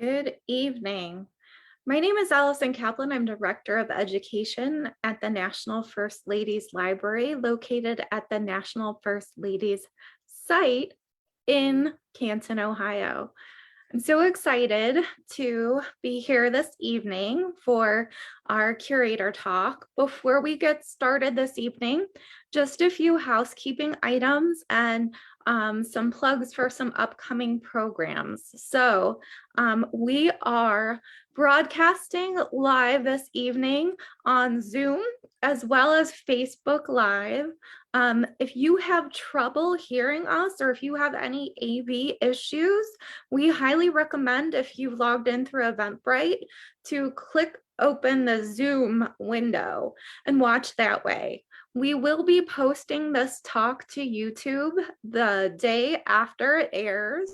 Good evening. My name is Allison Kaplan. I'm Director of Education at the National First Ladies Library, located at the National First Ladies site in Canton, Ohio. I'm so excited to be here this evening for our curator talk. Before we get started this evening, just a few housekeeping items and some plugs for some upcoming programs. So we are broadcasting live this evening on Zoom as well as Facebook Live. If you have trouble hearing us or if you have any AV issues, we highly recommend, if you've logged in through Eventbrite, to click open the Zoom window and watch that way. We will be posting this talk to YouTube the day after it airs.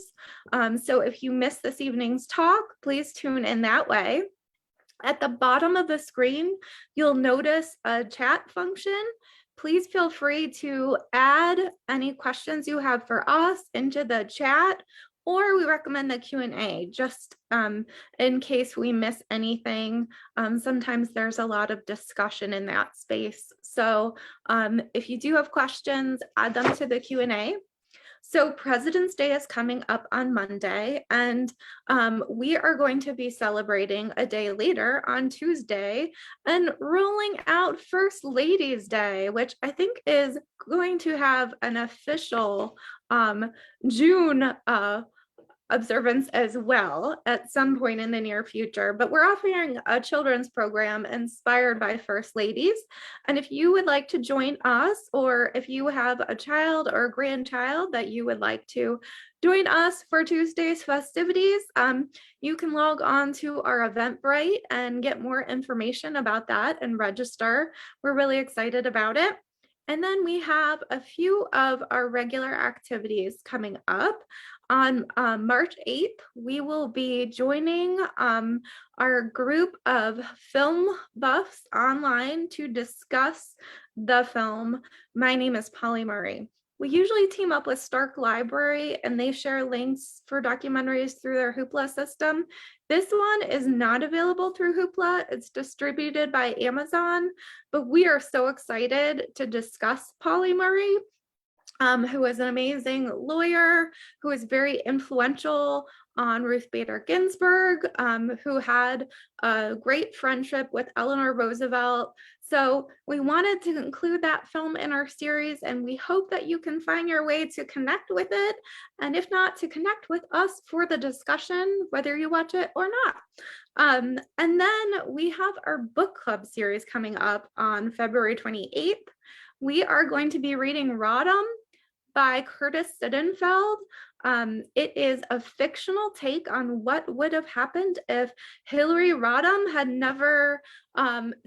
So if you missed this evening's talk, please tune in that way. At the bottom of the screen, you'll notice a chat function. Please feel free to add any questions you have for us into the chat, or we recommend the Q&A just in case we miss anything. Sometimes there's a lot of discussion in that space. So if you do have questions, add them to the Q&A. So President's Day is coming up on Monday, and we are going to be celebrating a day later on Tuesday and rolling out First Ladies Day, which I think is going to have an official June observance as well at some point in the near future. But we're offering a children's program inspired by First Ladies. And if you would like to join us, or if you have a child or a grandchild that you would like to join us for Tuesday's festivities, you can log on to our Eventbrite and get more information about that and register. We're really excited about it. And then we have a few of our regular activities coming up. On March 8th, we will be joining our group of film buffs online to discuss the film My Name is Polly Murray. We usually team up with Stark Library and they share links for documentaries through their Hoopla system. This one is not available through Hoopla. It's distributed by Amazon, but we are so excited to discuss Polly Murray, who is an amazing lawyer, who is very influential on Ruth Bader Ginsburg, who had a great friendship with Eleanor Roosevelt. So we wanted to include that film in our series, and we hope that you can find your way to connect with it, and if not, to connect with us for the discussion, whether you watch it or not. And then we have our book club series coming up on February 28th. We are going to be reading Rodham by Curtis Sittenfeld. It is a fictional take on what would have happened if Hillary Rodham had never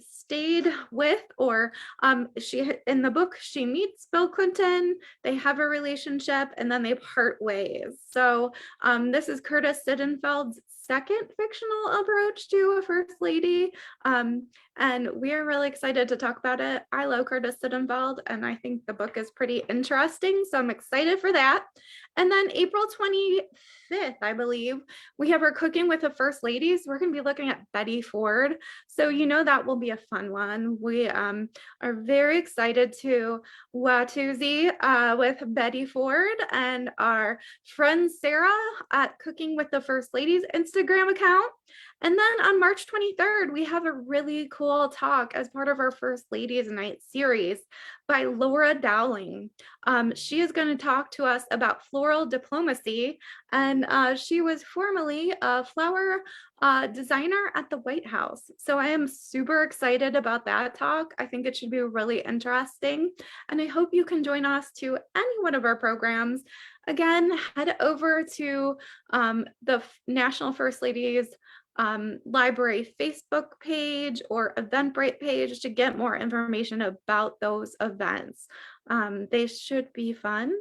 stayed with, or in the book, she meets Bill Clinton, they have a relationship, and then they part ways. So this is Curtis Sittenfeld's second fictional approach to a first lady, and we are really excited to talk about it. I love Curtis Sittenfeld, and I think the book is pretty interesting, so I'm excited for that. And then April 25th, I believe, we have our Cooking with the First Ladies. We're going to be looking at Betty Ford, so you know that will be a fun one. We are very excited to Watusi with Betty Ford and our friend Sarah at Cooking with the First Ladies Instagram account. And then on March 23rd, we have a really cool talk as part of our First Ladies Night series by Laura Dowling. She is going to talk to us about floral diplomacy, and she was formerly a flower designer at the White House. So I am super excited about that talk. I think it should be really interesting, and I hope you can join us to any one of our programs. Again, head over to the National First Ladies Library Facebook page or Eventbrite page to get more information about those events. They should be fun.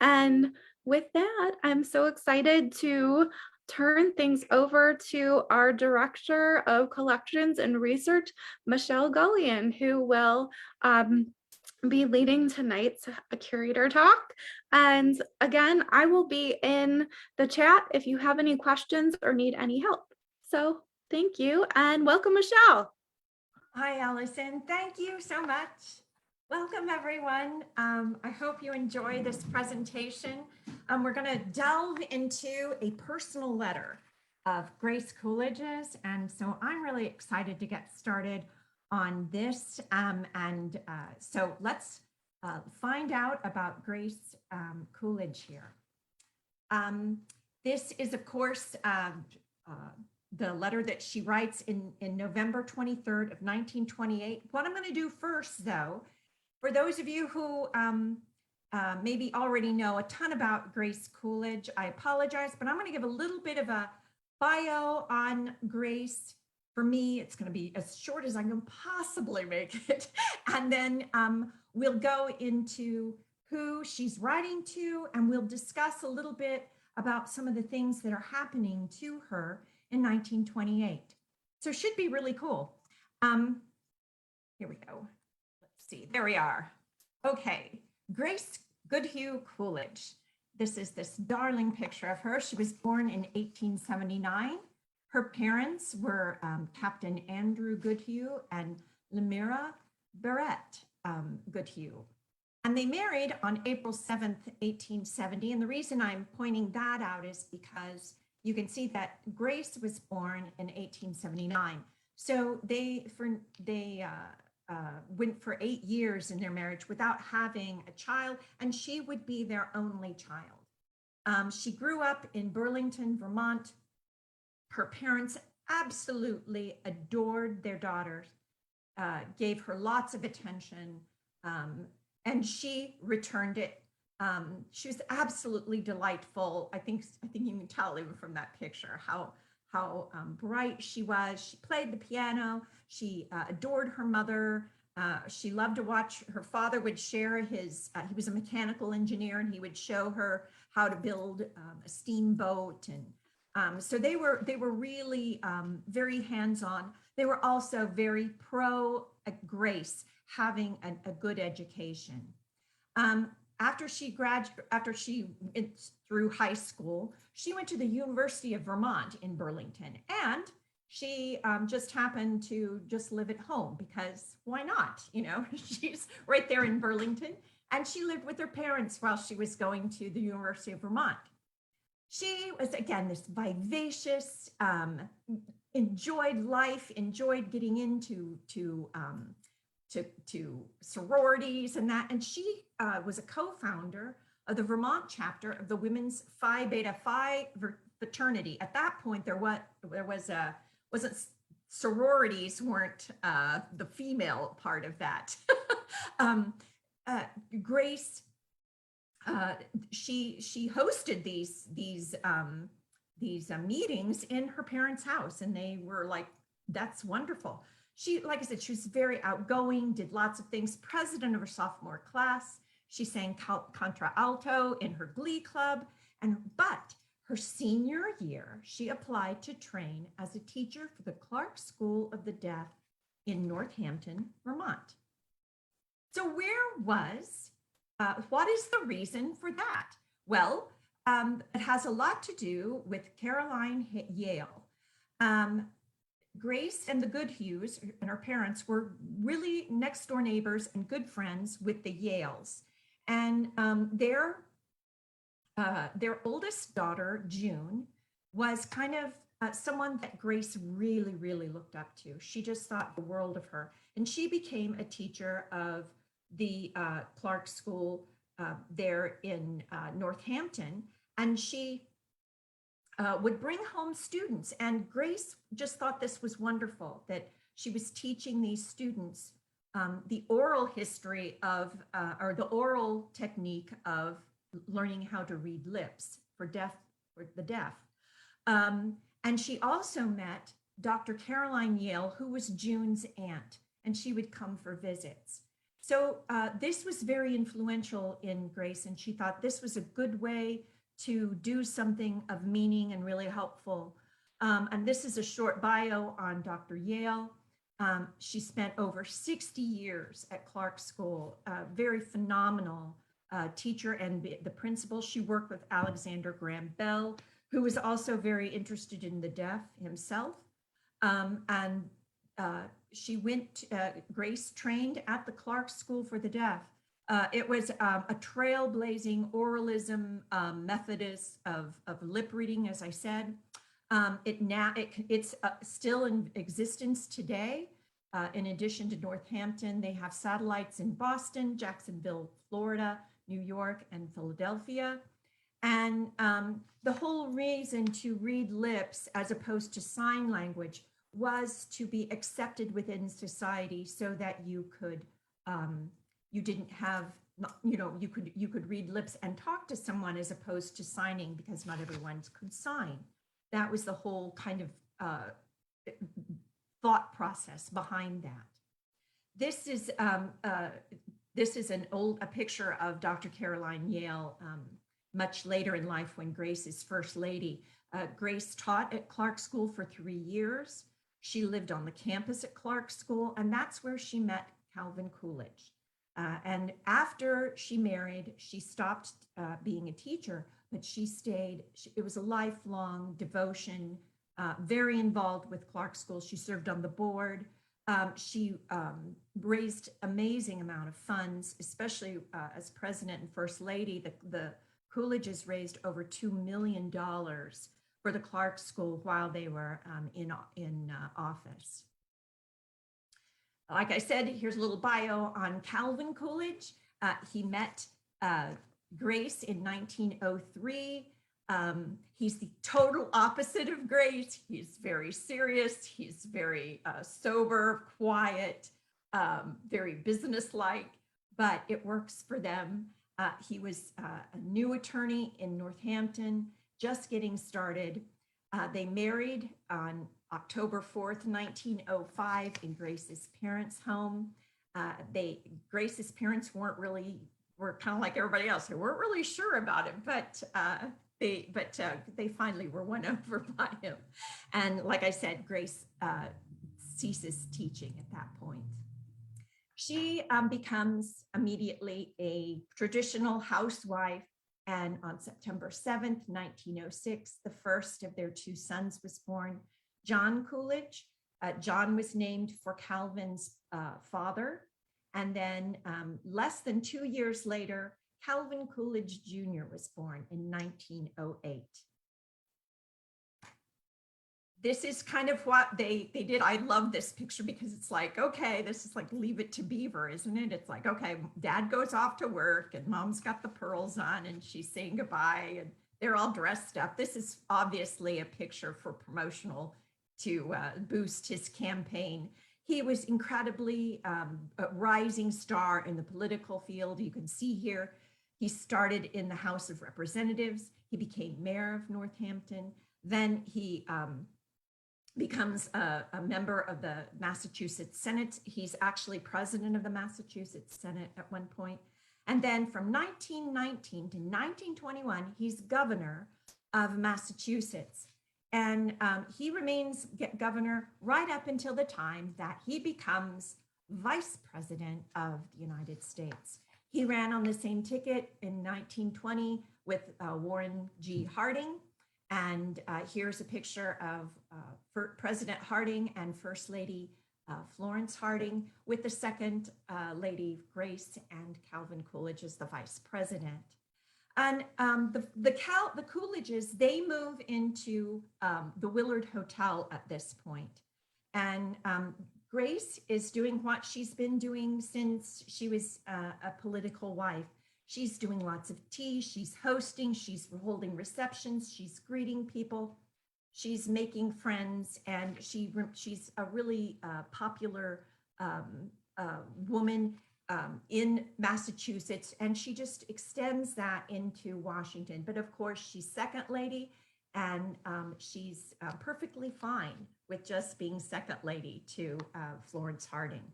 And with that, I'm so excited to turn things over to our Director of Collections and Research, Michelle Gullion, who will be leading tonight's curator talk. And again, I will be in the chat if you have any questions or need any help. So thank you and welcome, Michelle. Hi, Allison. Thank you so much. Welcome, everyone. I hope you enjoy this presentation. We're going to delve into a personal letter of Grace Coolidge's. And so I'm really excited to get started on this. So let's find out about Grace Coolidge here. This is, of course, the letter that she writes in November 23rd of 1928. What I'm going to do first, though, for those of you who maybe already know a ton about Grace Coolidge, I apologize, but I'm going to give a little bit of a bio on Grace. For me, it's going to be as short as I can possibly make it. And then we'll go into who she's writing to, and we'll discuss a little bit about some of the things that are happening to her in 1928. So it should be really cool. Here we go. Let's see, there we are. Okay, Grace Goodhue Coolidge. This is this darling picture of her. She was born in 1879. Her parents were Captain Andrew Goodhue and Lemira Barrett Goodhue. And they married on April 7th, 1870. And the reason I'm pointing that out is because you can see that Grace was born in 1879. So they went for 8 years in their marriage without having a child, and she would be their only child. She grew up in Burlington, Vermont. Her parents absolutely adored their daughter, gave her lots of attention, and she returned it. She was absolutely delightful. I think you can tell even from that picture how bright she was. She played the piano. She adored her mother. She loved to watch. Her father would share his. He was a mechanical engineer, and he would show her how to build a steamboat. And so they were really very hands-on. They were also very pro Grace having a good education. After she went through high school, she went to the University of Vermont in Burlington, and she just happened to just live at home because why not? You know, she's right there in Burlington, and she lived with her parents while she was going to the University of Vermont. She was, again, this vivacious, enjoyed life, enjoyed getting into to sororities and that. And she was a co-founder of the Vermont chapter of the Women's Phi Beta Phi fraternity. At that point, wasn't sororities weren't the female part of that. Grace, she hosted these meetings in her parents' house, and they were like, that's wonderful. She, like I said, she was very outgoing, did lots of things, president of her sophomore class. She sang contralto in her glee club. But her senior year, she applied to train as a teacher for the Clarke School of the Deaf in Northampton, Vermont. So what is the reason for that? Well, it has a lot to do with Caroline Yale. Grace and the Goodhues and her parents were really next door neighbors and good friends with the Yales. And their oldest daughter, June, was kind of someone that Grace really, really looked up to. She just thought the world of her. And she became a teacher of the Clarke School there in Northampton. And she would bring home students. And Grace just thought this was wonderful, that she was teaching these students the oral history of, or the oral technique of learning how to read lips for the deaf. And she also met Dr. Caroline Yale, who was June's aunt, and she would come for visits. So this was very influential in Grace, and she thought this was a good way to do something of meaning and really helpful. And this is a short bio on Dr. Yale. She spent over 60 years at Clarke School, a very phenomenal teacher and the principal. She worked with Alexander Graham Bell, who was also very interested in the deaf himself. And she went, Grace trained at the Clarke School for the Deaf. It was a trailblazing oralism methodist of lip reading, as I said. It's still in existence today. In addition to Northampton, they have satellites in Boston, Jacksonville, Florida, New York, and Philadelphia. And the whole reason to read lips as opposed to sign language was to be accepted within society, so that you could, you didn't have, you could read lips and talk to someone as opposed to signing, because not everyone could sign. That was the whole kind of thought process behind that. This is a picture of Dr. Caroline Yale, much later in life when Grace is First Lady. Grace taught at Clarke School for 3 years. She lived on the campus at Clarke School, and that's where she met Calvin Coolidge. And after she married, she stopped being a teacher, but she stayed. It was a lifelong devotion, very involved with Clarke School. She served on the board. She raised amazing amount of funds, especially as president and first lady. The Coolidges raised over $2 million for the Clarke School while they were in office. Like I said, here's a little bio on Calvin Coolidge. He met Grace in 1903. He's the total opposite of Grace. He's very serious. He's very sober, quiet, very businesslike, but it works for them. He was a new attorney in Northampton, just getting started. They married on October 4th, 1905 in Grace's parents' home. Grace's parents were kind of like everybody else. They weren't really sure about it, but they finally were won over by him. And like I said, Grace ceases teaching at that point. She becomes immediately a traditional housewife, and on September 7th, 1906, the first of their 2 sons was born, John Coolidge. John was named for Calvin's father. And then less than 2 years later, Calvin Coolidge Jr. was born in 1908. This is kind of what they did. I love this picture because it's like, okay, this is like Leave It to Beaver, isn't it? It's like, okay, dad goes off to work and mom's got the pearls on and she's saying goodbye and they're all dressed up. This is obviously a picture for promotional to boost his campaign. He was incredibly a rising star in the political field. You can see here, he started in the House of Representatives. He became mayor of Northampton. Then he becomes a member of the Massachusetts Senate. He's actually president of the Massachusetts Senate at one point. And then from 1919 to 1921, he's governor of Massachusetts. And he remains governor right up until the time that he becomes vice president of the United States. He ran on the same ticket in 1920 with Warren G. Harding. And here's a picture of President Harding and First Lady Florence Harding with the second Lady Grace and Calvin Coolidge as the vice president. And the Coolidges, they move into the Willard Hotel at this point. And Grace is doing what she's been doing since she was a political wife. She's doing lots of tea, she's hosting, she's holding receptions, she's greeting people, she's making friends, and she's a really popular woman in Massachusetts, and she just extends that into Washington. But of course, she's second lady, and she's perfectly fine with just being second lady to Florence Harding.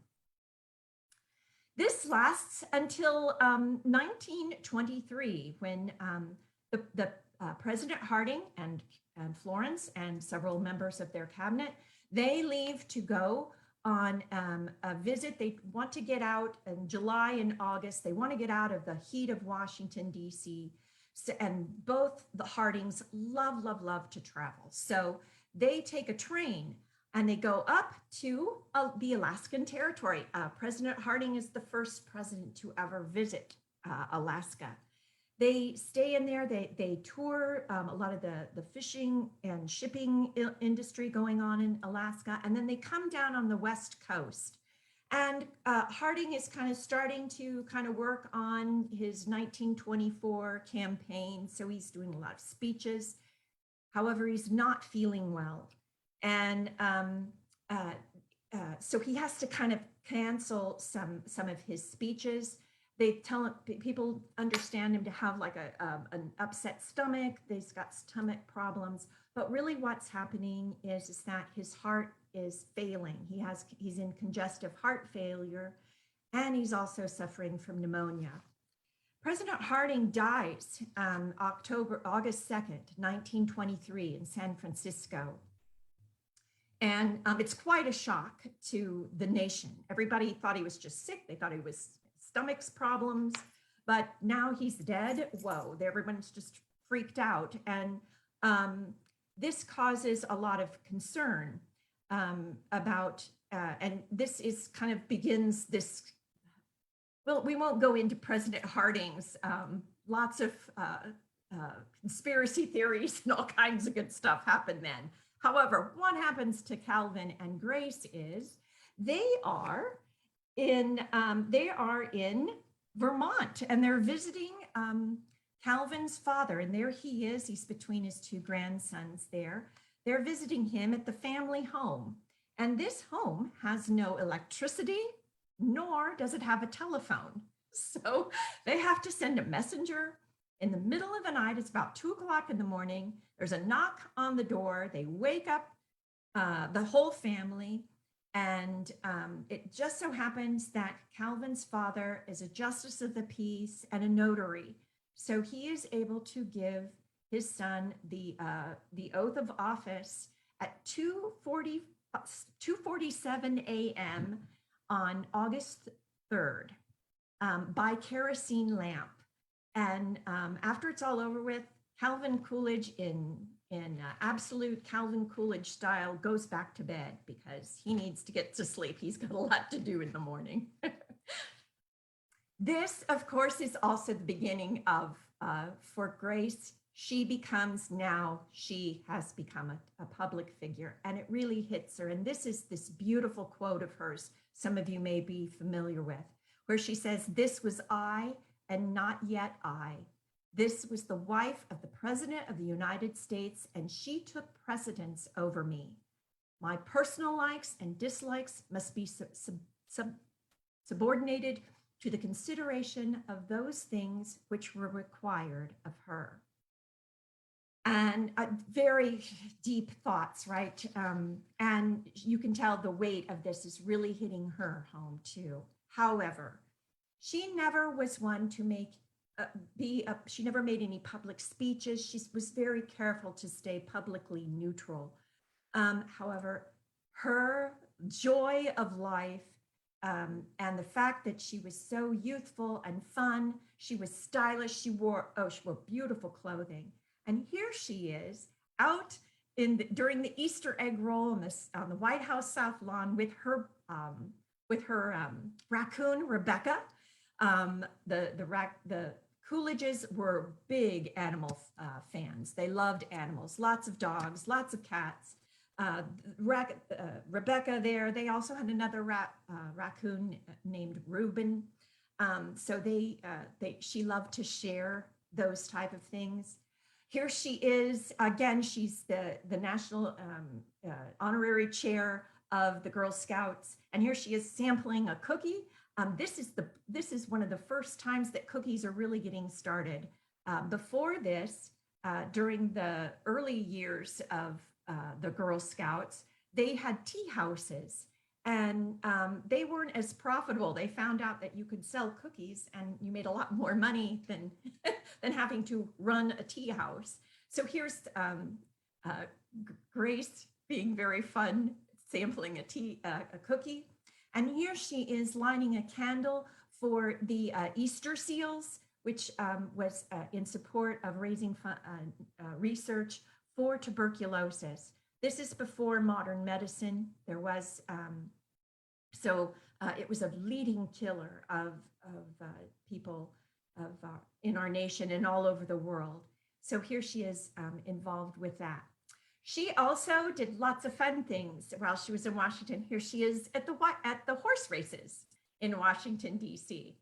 This lasts until 1923, when the President Harding and Florence and several members of their cabinet, they leave to go on a visit. They want to get out in July and August. They want to get out of the heat of Washington, D.C. So, and both the Hardings love, love, love to travel. So they take a train and they go up to the Alaskan territory. President Harding is the first president to ever visit Alaska. They stay in there, they tour a lot of the fishing and shipping industry going on in Alaska, and then they come down on the West Coast. And Harding is kind of starting to kind of work on his 1924 campaign. So he's doing a lot of speeches. However, he's not feeling well. And so he has to kind of cancel some of his speeches. They tell people understand him to have like an upset stomach. He's got stomach problems, but really what's happening is that his heart is failing. He's in congestive heart failure, and he's also suffering from pneumonia. President Harding dies August 2nd, 1923 in San Francisco. And it's quite a shock to the nation. Everybody thought he was just sick. They thought he was stomach's problems, but now he's dead. Whoa, everyone's just freaked out. And this causes a lot of concern about, and this is kind of begins this, well, we won't go into President Harding's lots of conspiracy theories and all kinds of good stuff happen then. However, what happens to Calvin and Grace is they are in Vermont, and they're visiting Calvin's father, and there he is. He's between his two grandsons there. They're visiting him at the family home, and this home has no electricity, nor does it have a telephone. So they have to send a messenger in the middle of the night. It's about 2 o'clock in the morning. There's a knock on the door. They wake up the whole family. And it just so happens that Calvin's father is a justice of the peace and a notary. So he is able to give his son the oath of office at 2:47 a.m. on August 3rd by kerosene lamp. And after it's all over with, Calvin Coolidge in absolute Calvin Coolidge style goes back to bed because he needs to get to sleep. He's got a lot to do in the morning. This, of course, is also the beginning of, for Grace, she has become a public figure, and it really hits her. And this is this beautiful quote of hers, some of you may be familiar with, where she says, "This was I, and not yet I. This was the wife of the President of the United States, and she took precedence over me. My personal likes and dislikes must be subordinated to the consideration of those things which were required of her." And very deep thoughts, right? And you can tell the weight of this is really hitting her home too. However, she never was one to she never made any public speeches. She was very careful to stay publicly neutral. However, her joy of life and the fact that she was so youthful and fun, she was stylish, she wore beautiful clothing. And here she is out during the Easter egg roll on the White House South Lawn with her raccoon, Rebecca. The Coolidges were big animal fans. They loved animals, lots of dogs, lots of cats. Rebecca there, they also had another raccoon named Reuben. So she loved to share those type of things. Here she is, again, she's the national honorary chair of the Girl Scouts. And here she is sampling a cookie. This is one of the first times that cookies are really getting started. Before this, during the early years of the Girl Scouts, they had tea houses, and they weren't as profitable. They found out that you could sell cookies and you made a lot more money than than having to run a tea house. So here's Grace being very fun, sampling a cookie. And here she is lighting a candle for the Easter seals, which was in support of raising research for tuberculosis. This is before modern medicine. There was, it was a leading killer of people in our nation and all over the world. So here she is involved with that. She also did lots of fun things while she was in Washington. Here she is at the horse races in Washington, D.C.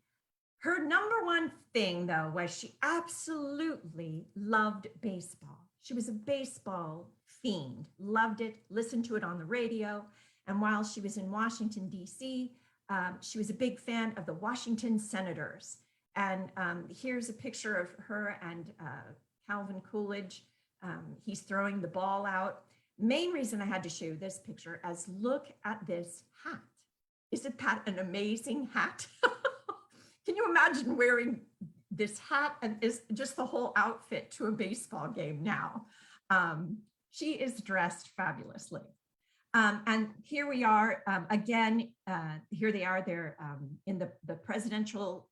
Her number one thing, though, was she absolutely loved baseball. She was a baseball fiend, loved it, listened to it on the radio. And while she was in Washington, D.C., she was a big fan of the Washington Senators. And here's a picture of her and Calvin Coolidge. He's throwing the ball out. Main reason I had to show you this picture is look at this hat. Isn't that an amazing hat? Can you imagine wearing this hat and is just the whole outfit to a baseball game now? She is dressed fabulously. And here we are again, here they are, they're in the presidential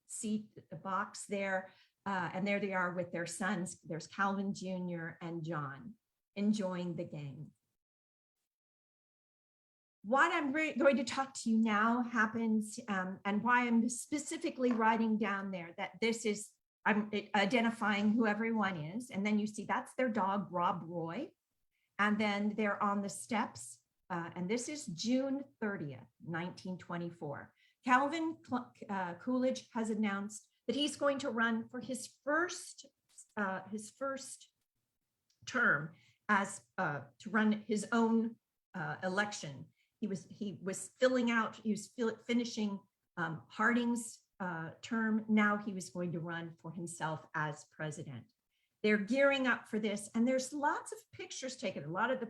seat box there. And there they are with their sons. There's Calvin Jr. and John enjoying the game. What I'm going to talk to you now happens and why I'm specifically writing down there that this is, I'm identifying who everyone is. And then you see that's their dog, Rob Roy. And then they're on the steps. And this is June 30th, 1924. Calvin Coolidge has announced that he's going to run for his first term as to run his own election. He was finishing Harding's term. Now he was going to run for himself as president. They're gearing up for this, and there's lots of pictures taken. A lot of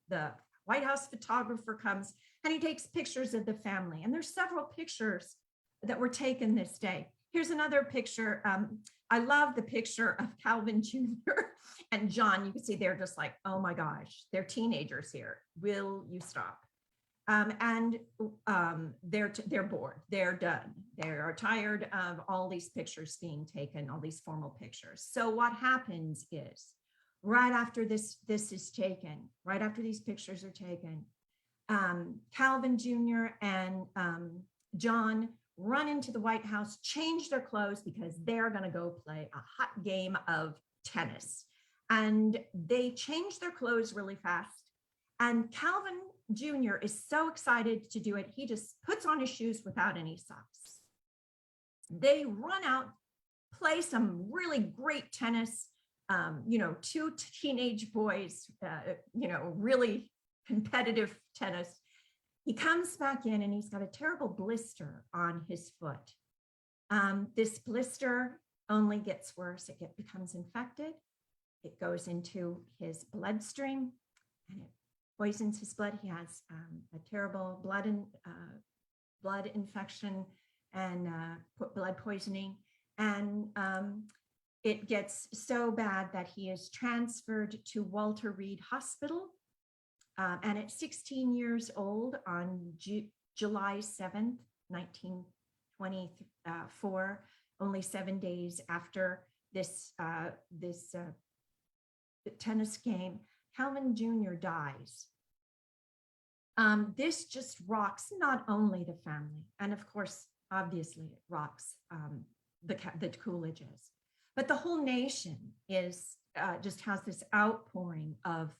the White House photographer comes and he takes pictures of the family. And there's several pictures that were taken this day. Here's another picture. I love the picture of Calvin Jr. and John. You can see they're just like, oh my gosh, they're teenagers here. Will you stop? They're bored. They're done. They are tired of all these pictures being taken, all these formal pictures. So what happens is, right after this is taken, right after these pictures are taken, Calvin Jr. and John run into the White House, change their clothes because they're going to go play a hot game of tennis. And they change their clothes really fast. And Calvin Jr. is so excited to do it, he just puts on his shoes without any socks. They run out, play some really great tennis. Two teenage boys, really competitive tennis. He comes back in and he's got a terrible blister on his foot. This blister only gets worse. It becomes infected. It goes into his bloodstream and it poisons his blood. He has a terrible blood infection and blood poisoning. And it gets so bad that he is transferred to Walter Reed Hospital. And at 16 years old, on July 7th, 1924, only 7 days after this tennis game, Calvin Jr. dies. This just rocks not only the family, and of course, obviously, it rocks the Coolidges, but the whole nation is just has this outpouring of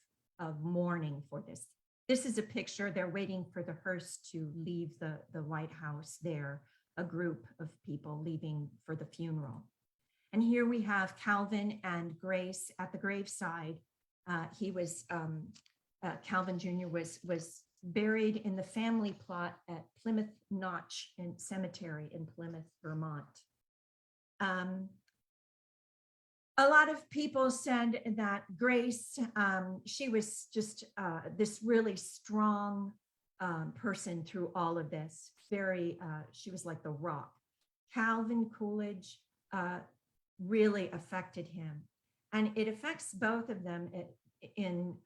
mourning for this. This is a picture. They're waiting for the hearse to leave the White House there, a group of people leaving for the funeral. And here we have Calvin and Grace at the graveside. Calvin Jr. was buried in the family plot at Plymouth Notch Cemetery in Plymouth, Vermont. A lot of people said that Grace, she was just this really strong person through all of this. She was like the rock. Calvin Coolidge really affected him, and it affects both of them in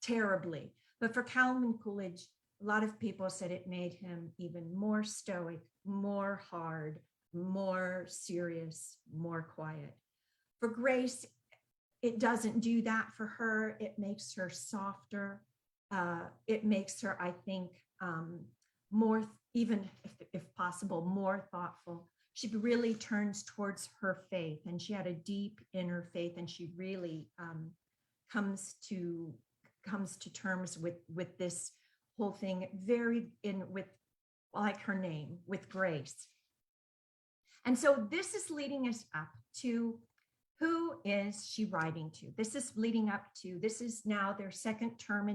terribly. But for Calvin Coolidge, a lot of people said it made him even more stoic, more hard, more serious, more quiet. For Grace, it doesn't do that for her. It makes her softer. It makes her, I think, more, even if possible, more thoughtful. She really turns towards her faith, and she had a deep inner faith, and she really comes to terms with this whole thing with, like her name, with grace. And so this is leading us up to, who is she writing to? This is leading up to, this is now their second term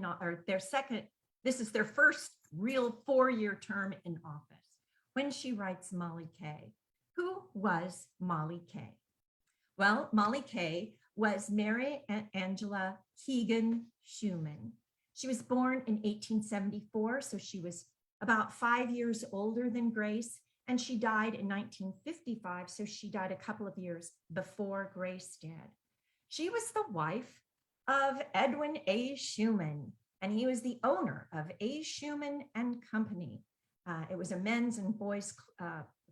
this is their first real 4-year term in office, when she writes Mollie K. Who was Mollie K? Well, Mollie K was Mary Angela Keegan Schumann. She was born in 1874, so she was about 5 years older than Grace, and she died in 1955, so she died a couple of years before Grace did. She was the wife of Edwin A. Schumann, and he was the owner of A. Schumann and Company. It was a men's and boys'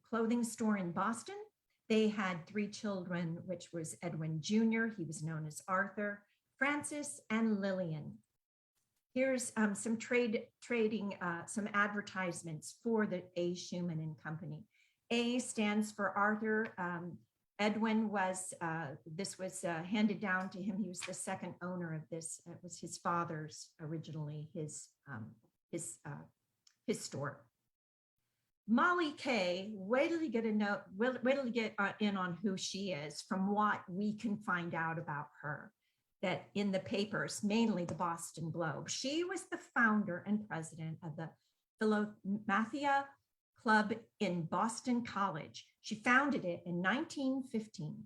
clothing store in Boston. They had 3 children, which was Edwin Jr., he was known as Arthur, Francis, and Lillian. Here's some some advertisements for the A. Schumann and Company. A stands for Arthur. Edwin was, this was handed down to him. He was the second owner of this. It was his father's originally, his store. Mollie K, wait till you get in on who she is from what we can find out about her, that in the papers, mainly the Boston Globe. She was the founder and president of the Philomathia Club in Boston College. She founded it in 1915.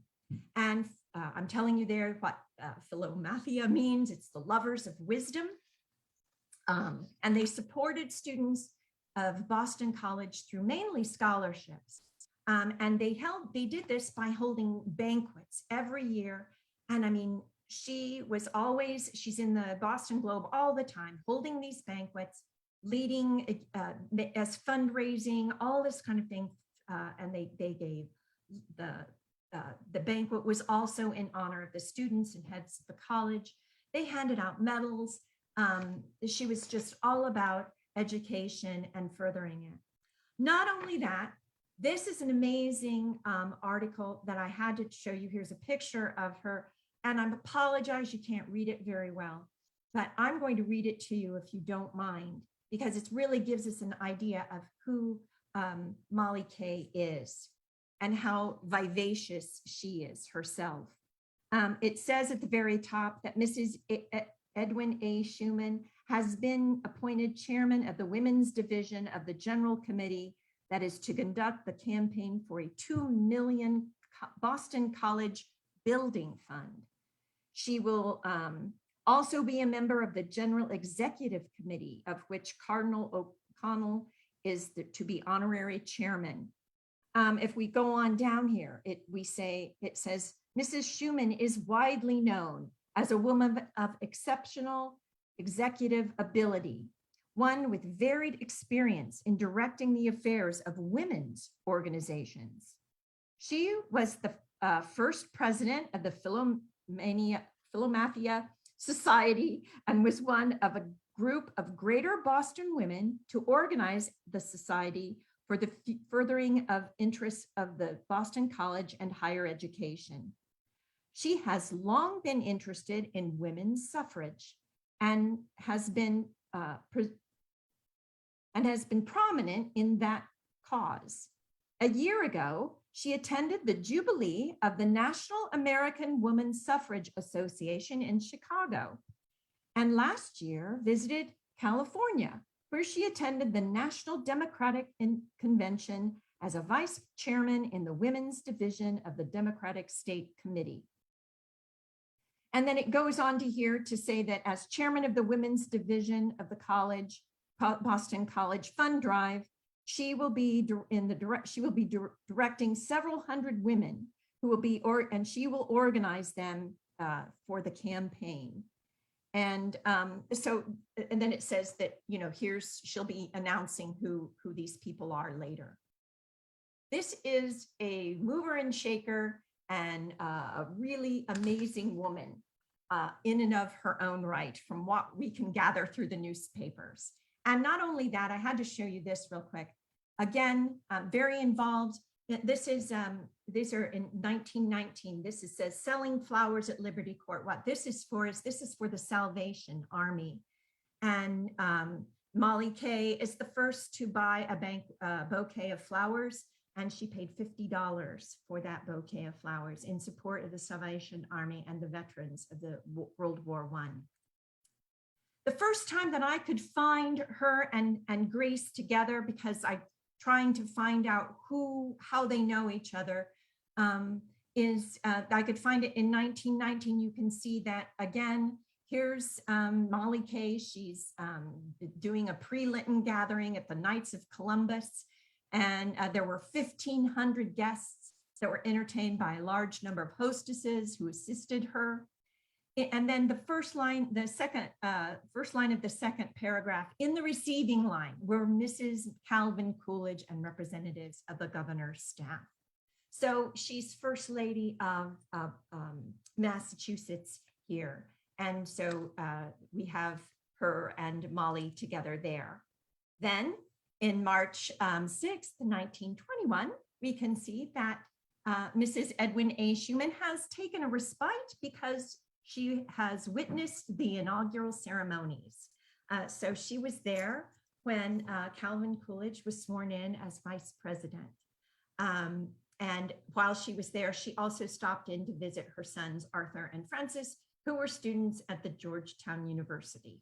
And I'm telling you there what Philomathia means. It's the lovers of wisdom. And they supported students of Boston College through mainly scholarships. And they did this by holding banquets every year. And I mean, she's in the Boston Globe all the time, holding these banquets, leading as fundraising, all this kind of thing. And they gave the banquet was also in honor of the students and heads of the college. They handed out medals. She was just all about education and furthering it. Not only that, this is an amazing article that I had to show you. Here's a picture of her, and I apologize, you can't read it very well, but I'm going to read it to you if you don't mind, because it really gives us an idea of who Mollie K is and how vivacious she is herself. It says at the very top that Mrs. Edwin A. Schumann has been appointed chairman of the Women's Division of the General Committee that is to conduct the campaign for a $2 million Boston College Building Fund. She will also be a member of the General Executive Committee, of which Cardinal O'Connell is to be honorary chairman. If we go on down here, it says, Mrs. Schumann is widely known as a woman of exceptional executive ability, one with varied experience in directing the affairs of women's organizations. She was the first president of the Philomathia Society and was one of a group of Greater Boston women to organize the society for the furthering of interests of the Boston College and higher education. She has long been interested in women's suffrage and has been prominent in that cause. A year ago, she attended the Jubilee of the National American Woman Suffrage Association in Chicago, and last year visited California, where she attended the National Democratic Convention as a vice chairman in the Women's Division of the Democratic State Committee. And then it goes on to here to say that as chairman of the Women's Division of the college, Boston College Fund Drive, she will be directing several hundred women who will be, and she will organize them for the campaign. And and then it says that, she'll be announcing who these people are later. This is a mover and shaker and a really amazing woman in and of her own right, from what we can gather through the newspapers. And not only that, I had to show you this real quick. Again, very involved. These are in 1919. Says selling flowers at Liberty Court. What this is for the Salvation Army. And Mollie K is the first to buy a bouquet of flowers, and she paid $50 for that bouquet of flowers in support of the Salvation Army and the veterans of the World War I. The first time that I could find her and Grace together, because I trying to find out how they know each other, I could find it in 1919. You can see that again. Here's Mollie K. She's doing a pre-Lenten gathering at the Knights of Columbus. And there were 1,500 guests that were entertained by a large number of hostesses who assisted her. And then the first line of the second paragraph, in the receiving line were Mrs. Calvin Coolidge and representatives of the governor's staff. So she's First Lady of Massachusetts here. And so we have her and Mollie together there. Then in March 6th, 1921, we can see that Mrs. Edwin A. Schumann has taken a respite because she has witnessed the inaugural ceremonies. So she was there when Calvin Coolidge was sworn in as vice president. And while she was there, she also stopped in to visit her sons, Arthur and Francis, who were students at the Georgetown University.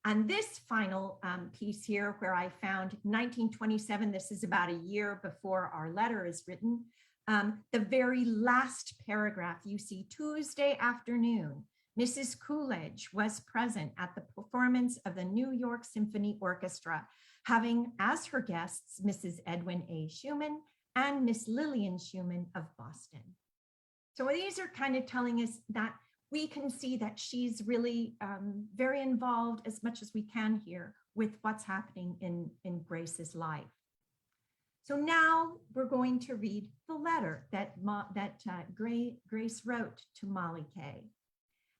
And this final piece here, where I found 1927, this is about a year before our letter is written, the very last paragraph, you see, Tuesday afternoon, Mrs. Coolidge was present at the performance of the New York Symphony Orchestra, having as her guests Mrs. Edwin A. Schumann and Miss Lillian Schumann of Boston. So these are kind of telling us that we can see that she's really very involved, as much as we can here, with what's happening in Grace's life. So now we're going to read the letter that Grace wrote to Mollie K.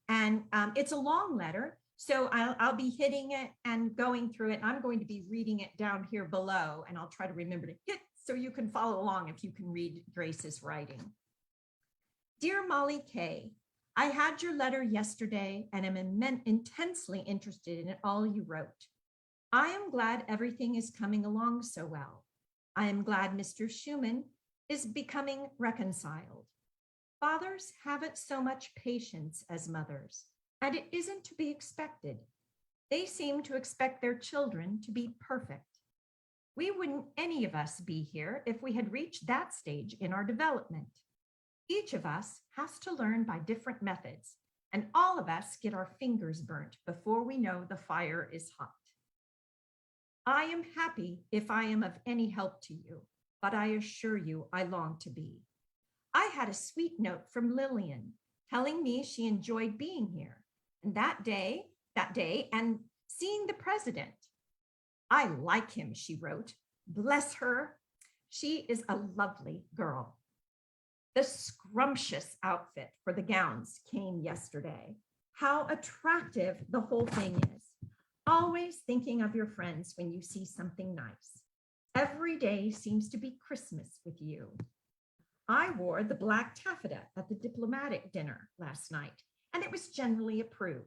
And it's a long letter, so I'll be hitting it and going through it. I'm going to be reading it down here below, and I'll try to remember to hit so you can follow along if you can read Grace's writing. Dear Mollie K, I had your letter yesterday and am intensely interested in all you wrote. I am glad everything is coming along so well. I am glad Mr. Schumann is becoming reconciled. Fathers haven't so much patience as mothers, and it isn't to be expected. They seem to expect their children to be perfect. We wouldn't any of us be here if we had reached that stage in our development. Each of us has to learn by different methods, and all of us get our fingers burnt before we know the fire is hot. I am happy if I am of any help to you, but I assure you I long to be. I had a sweet note from Lillian telling me she enjoyed being here, and that day, and seeing the president. I like him, she wrote. Bless her. She is a lovely girl. The scrumptious outfit for the gowns came yesterday. How attractive the whole thing is. Always thinking of your friends when you see something nice. Every day seems to be Christmas with you. I wore the black taffeta at the diplomatic dinner last night, and it was generally approved.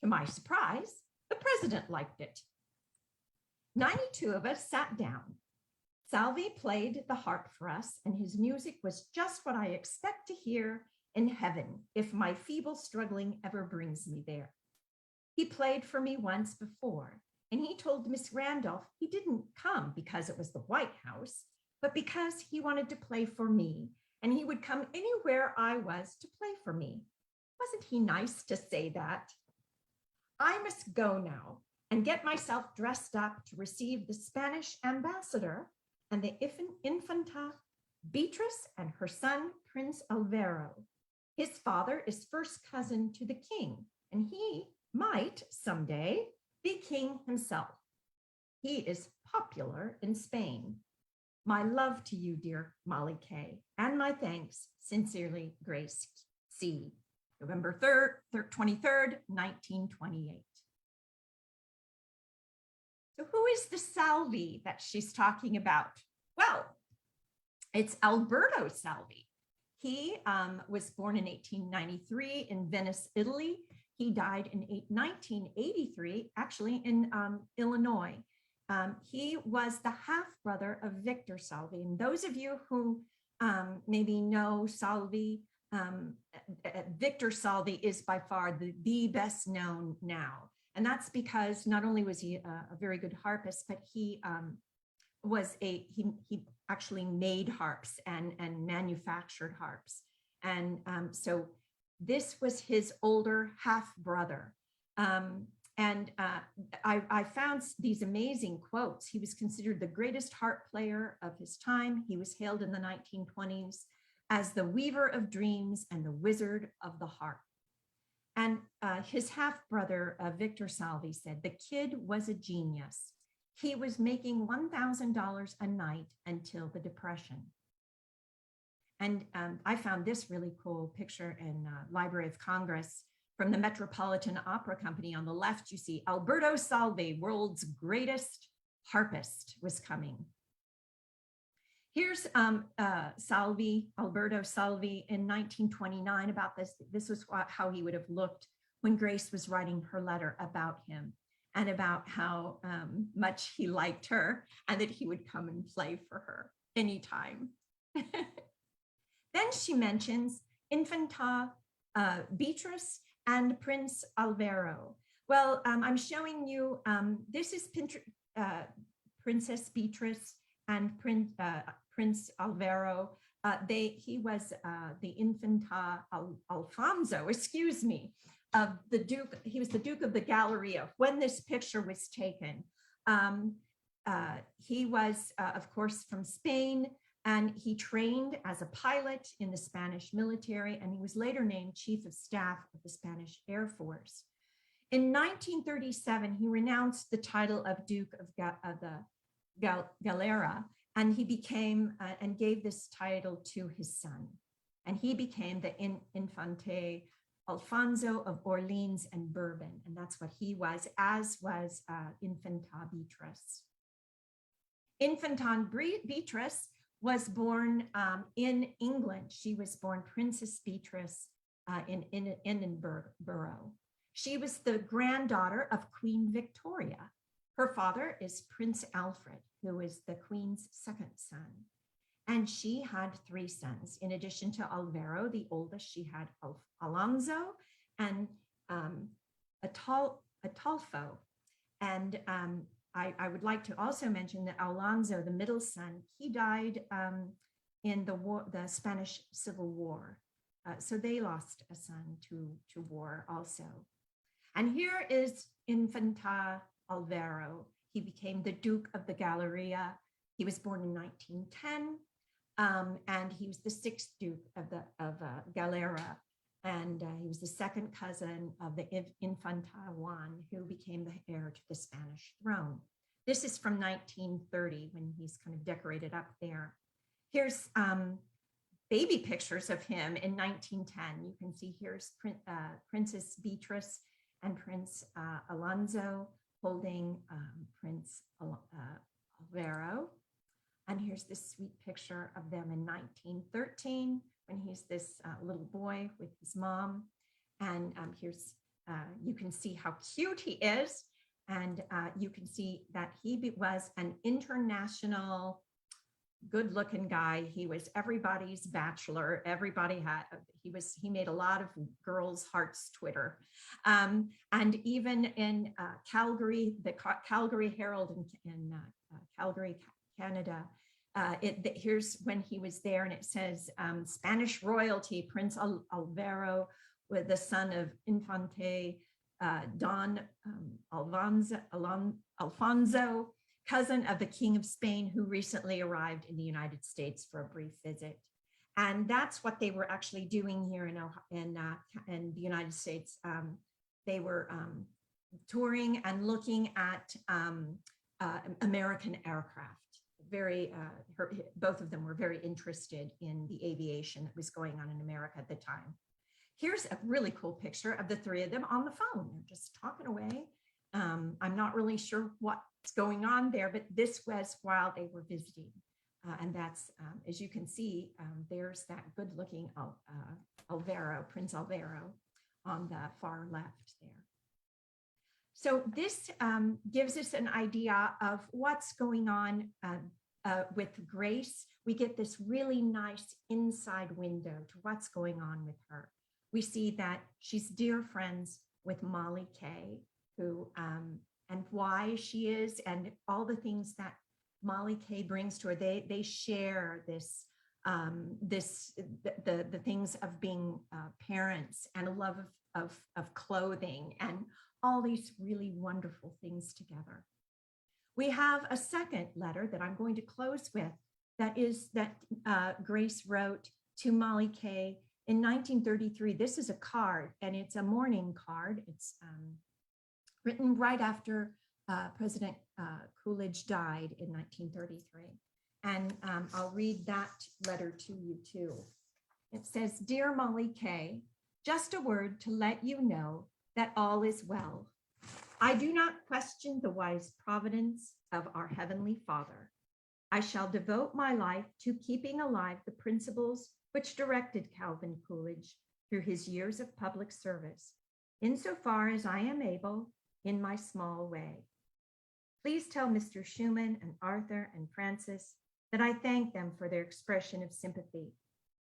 To my surprise, the president liked it. 92 of us sat down. Salvi played the harp for us, and his music was just what I expect to hear in heaven if my feeble struggling ever brings me there. He played for me once before, and he told Miss Randolph he didn't come because it was the White House, but because he wanted to play for me, and he would come anywhere I was to play for me. Wasn't he nice to say that? I must go now and get myself dressed up to receive the Spanish ambassador and the Infanta, Beatrice, and her son, Prince Alvaro. His father is first cousin to the king, and he might someday be king himself. He is popular in Spain. My love to you, dear Mollie K, and my thanks. Sincerely, Grace C. November 23rd, 1928. So who is the Salvi that she's talking about? Well, it's Alberto Salvi. He was born in 1893 in Venice, Italy. He died in 1983, actually in Illinois. He was the half-brother of Victor Salvi. And those of you who maybe know Salvi, Victor Salvi is by far the best known now. And that's because not only was he a very good harpist, but he actually made harps and manufactured harps. And so this was his older half brother. I found these amazing quotes. He was considered the greatest harp player of his time. He was hailed in the 1920s as the weaver of dreams and the wizard of the harp. And his half-brother, Victor Salvi, said, the kid was a genius. He was making $1,000 a night until the Depression. And I found this really cool picture in Library of Congress from the Metropolitan Opera Company. On the left, you see Alberto Salvi, world's greatest harpist, was coming. Here's Salvi, Alberto Salvi in 1929 about this. This was how he would have looked when Grace was writing her letter about him and about how much he liked her and that he would come and play for her anytime. Then she mentions Infanta, Beatrice, and Prince Alvaro. Well, I'm showing you, this is Princess Beatrice and Prince Alvaro. He was the Infanta Alfonso, excuse me, of the Duke. He was the Duke of the Galleria when this picture was taken. He was, of course, from Spain, and he trained as a pilot in the Spanish military, and he was later named Chief of Staff of the Spanish Air Force. In 1937, he renounced the title of Duke of the Galliera, and he became and gave this title to his son. And he became the Infante Alfonso of Orleans and Bourbon. And that's what he was, as was Infanta Beatrice. Infanta Beatrice was born in England. She was born Princess Beatrice in Edinburgh. She was the granddaughter of Queen Victoria. Her father is Prince Alfred, who is the Queen's second son. And she had 3 sons. In addition to Alvaro, the oldest, she had Alonso and Atolfo. And I would like to also mention that Alonso, the middle son, he died in the Spanish Civil War. So they lost a son to war also. And here is Infanta Alvaro. He became the Duke of the Galleria. He was born in 1910, and he was the 6th Duke of Galliera. And he was the second cousin of the Infanta Juan, who became the heir to the Spanish throne. This is from 1930 when he's kind of decorated up there. Here's baby pictures of him in 1910. You can see here's Princess Beatrice and Prince Alonso holding Prince Alvaro. And here's this sweet picture of them in 1913 when he's this little boy with his mom. And here's, you can see how cute he is. And you can see that he was an international good-looking guy. He was everybody's bachelor. Everybody had, he made a lot of girls' hearts twitter. And even in Calgary, the Calgary Herald in Calgary, Canada, here's when he was there, and it says Spanish royalty, Prince Alvaro, with the son of Infante Don Alfonso, cousin of the King of Spain, who recently arrived in the United States for a brief visit. And that's what they were actually doing here in the United States. they were touring and looking at American aircraft. Both of them were very interested in the aviation that was going on in America at the time. Here's a really cool picture of the three of them on the phone. They're just talking away. I'm not really sure what's going on there, but this was while they were visiting. And that's, as you can see, there's that good-looking Alvaro, Prince Alvaro, on the far left there. So this gives us an idea of what's going on with Grace. We get this really nice inside window to what's going on with her. We see that she's dear friends with Mollie K, who and why she is, and all the things that Mollie K brings to her. They share this the things of being parents and a love of clothing and all these really wonderful things together. We have a second letter that I'm going to close with that Grace wrote to Mollie K in 1933. This is a card, and it's a mourning card. It's written right after President Coolidge died in 1933. And I'll read that letter to you too. It says, "Dear Mollie K, just a word to let you know that all is well. I do not question the wise providence of our Heavenly Father. I shall devote my life to keeping alive the principles which directed Calvin Coolidge through his years of public service, insofar as I am able in my small way. Please tell Mr. Schumann and Arthur and Francis that I thank them for their expression of sympathy.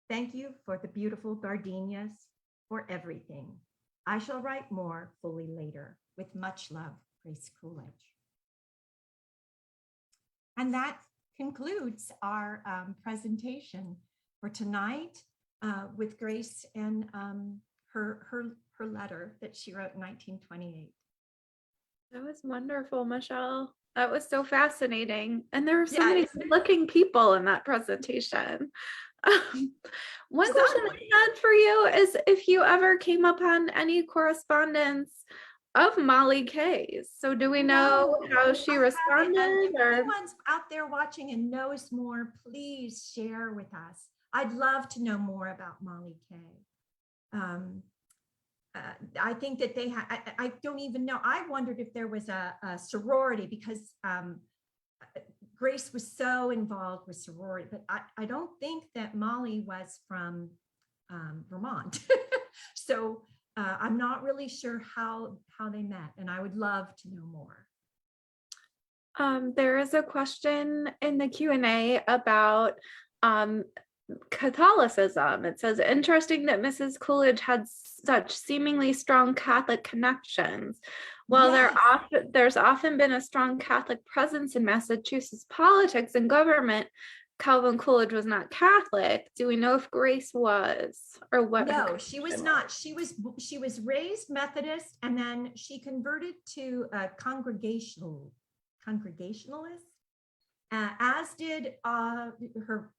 Thank you for the beautiful gardenias, for everything. I shall write more fully later. With much love, Grace Coolidge." And that concludes our presentation for tonight with Grace and her letter that she wrote in 1928. That was wonderful, Michelle. That was so fascinating. And there were so many Yes. good-looking people in that presentation. One question I Exactly. had for you is if you ever came upon any correspondence of Mollie K's. So do we know No, how she I haven't. And responded? if Or anyone's out there watching and knows more, please share with us. I'd love to know more about Mollie K. I think that they had, I don't even know. I wondered if there was a sorority because Grace was so involved with sorority, but I don't think that Mollie was from Vermont. So I'm not really sure how they met, and I would love to know more. there is a question in the Q&A about Catholicism. It says, interesting that Mrs. Coolidge had such seemingly strong Catholic connections. While Yes. there's often been a strong Catholic presence in Massachusetts politics and government, Calvin Coolidge was not Catholic. Do we know if Grace was, or what her No, she was connection not. She was raised Methodist, and then she converted to a congregationalist, as did her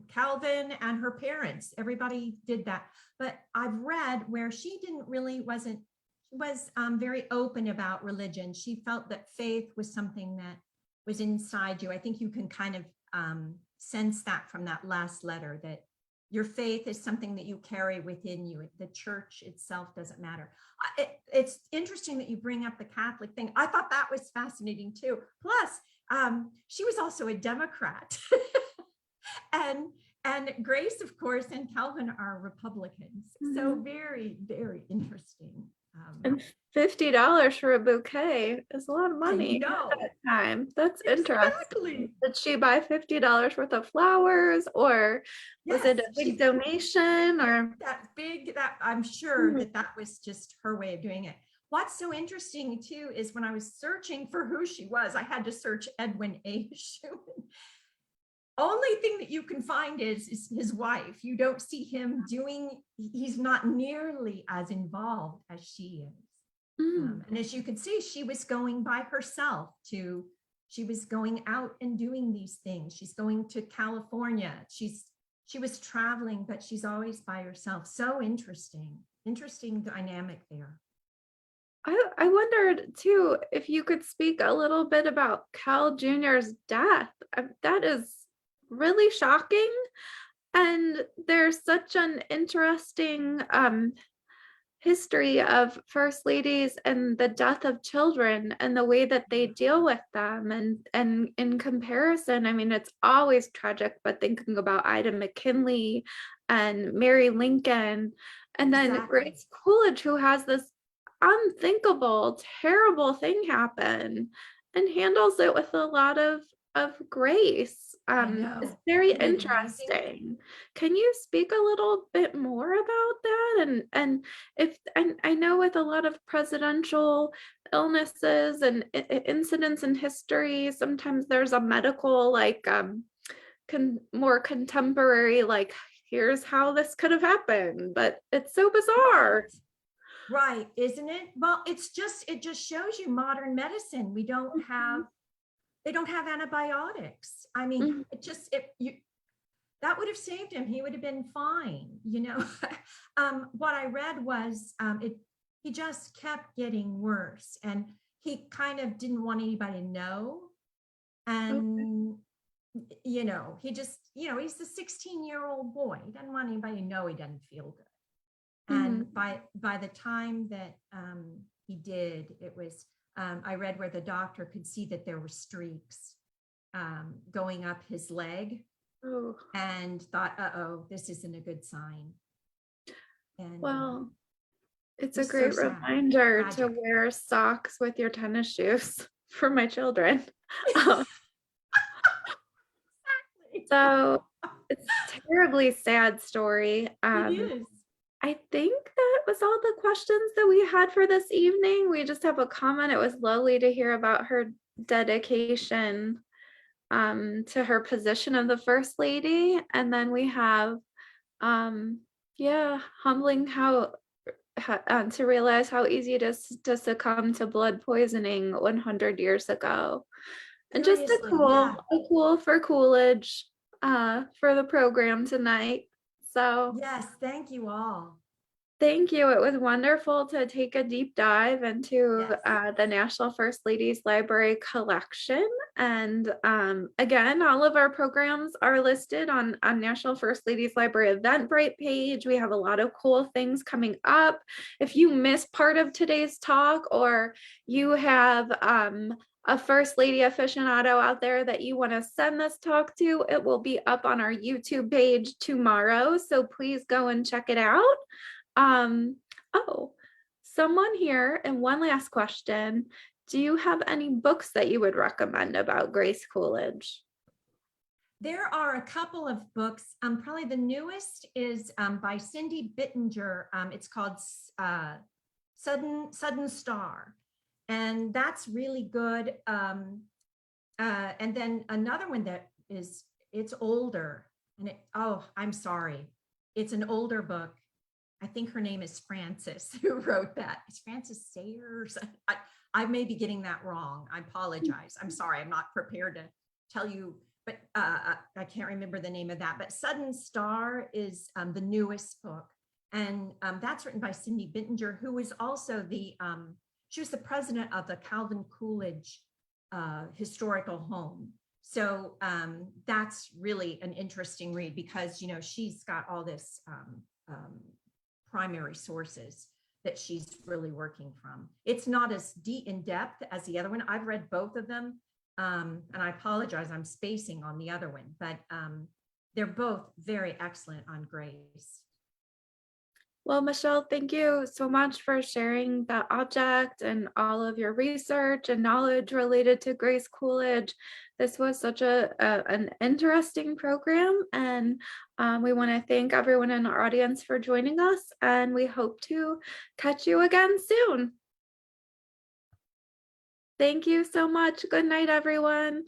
Calvin and her parents. Everybody did that. But I've read where she was very open about religion. She felt that faith was something that was inside you. I think you can kind of sense that from that last letter, that your faith is something that you carry within you. The church itself doesn't matter. It's interesting that you bring up the Catholic thing. I thought that was fascinating too. Plus, she was also a Democrat. And Grace, of course, and Calvin are Republicans. So very, very interesting. And $50 for a bouquet is a lot of money I at know. that time. That's Exactly. interesting. Did she buy $50 worth of flowers, or was it a Yes, big donation? Or that I'm sure that was just her way of doing it. What's so interesting too is when I was searching for who she was, I had to search Edwin A. Schumann. Only thing that you can find is his wife. You don't see him he's not nearly as involved as she is. And as you can see, she was going by herself she was going out and doing these things. She's going to California. She was traveling, but she's always by herself. So interesting dynamic there. I wondered too if you could speak a little bit about Cal Jr.'s death. That is really shocking. And there's such an interesting history of first ladies and the death of children and the way that they deal with them. And in comparison, I mean, it's always tragic, but thinking about Ida McKinley and Mary Lincoln, and then Exactly. Grace Coolidge, who has this unthinkable, terrible thing happen and handles it with a lot of grace. I It's know. very Isn't it amazing? interesting. Can you speak a little bit more about that? And if I know with a lot of presidential illnesses and incidents in history, sometimes there's a medical like more contemporary like here's how this could have happened, but it's so bizarre. Right, isn't it? Well, it just shows you modern medicine. They don't have antibiotics. I mean, Mhm. that would have saved him. He would have been fine, you know. What I read was he just kept getting worse, and he kind of didn't want anybody to know. Okay. And you know, he's a 16-year-old boy. He doesn't want anybody to know he doesn't feel good. Mhm. And by the time that he did, it was I read where the doctor could see that there were streaks going up his leg, Oh, and thought, "Uh-oh, this isn't a good sign." And well, it's a just so great sad, reminder to tragic. wear socks with your tennis shoes for my children. Um, so it's a terribly sad story. It is. I think that was all the questions that we had for this evening. We just have a comment. It was lovely to hear about her dedication to her position of the First Lady. And then we have, yeah, humbling to realize how easy it is to succumb to blood poisoning 100 years ago. And just Seriously, yeah. a cool for Coolidge for the program tonight. So Yes, thank you all. thank you. It was wonderful to take a deep dive into Yes. the National First Ladies Library collection. And again, all of our programs are listed on National First Ladies Library Eventbrite page. We have a lot of cool things coming up. If you missed part of today's talk, or you have a First Lady aficionado out there that you want to send this talk to, it will be up on our YouTube page tomorrow. So please go and check it out. Um, oh, someone here, and one last question. Do you have any books that you would recommend about Grace Coolidge? There are a couple of books. Probably the newest is by Cindy Bittinger. It's called Sudden Star, and that's really good. And then another one that it's older, and I'm sorry, it's an older book. I think her name is Frances, who wrote that. Is Frances Sayers? I may be getting that wrong. I apologize. I'm sorry. I'm not prepared to tell you, but I can't remember the name of that. But Sudden Star is the newest book. And that's written by Cindy Bittinger, who was also she was the president of the Calvin Coolidge historical home. So that's really an interesting read because, you know, she's got all this primary sources that she's really working from. It's not as deep in depth as the other one. I've read both of them. And I apologize, I'm spacing on the other one, but they're both very excellent on Grace. Well, Michelle, thank you so much for sharing that object and all of your research and knowledge related to Grace Coolidge. This was such an interesting program, and we want to thank everyone in our audience for joining us, and we hope to catch you again soon. Thank you so much. Good night, everyone.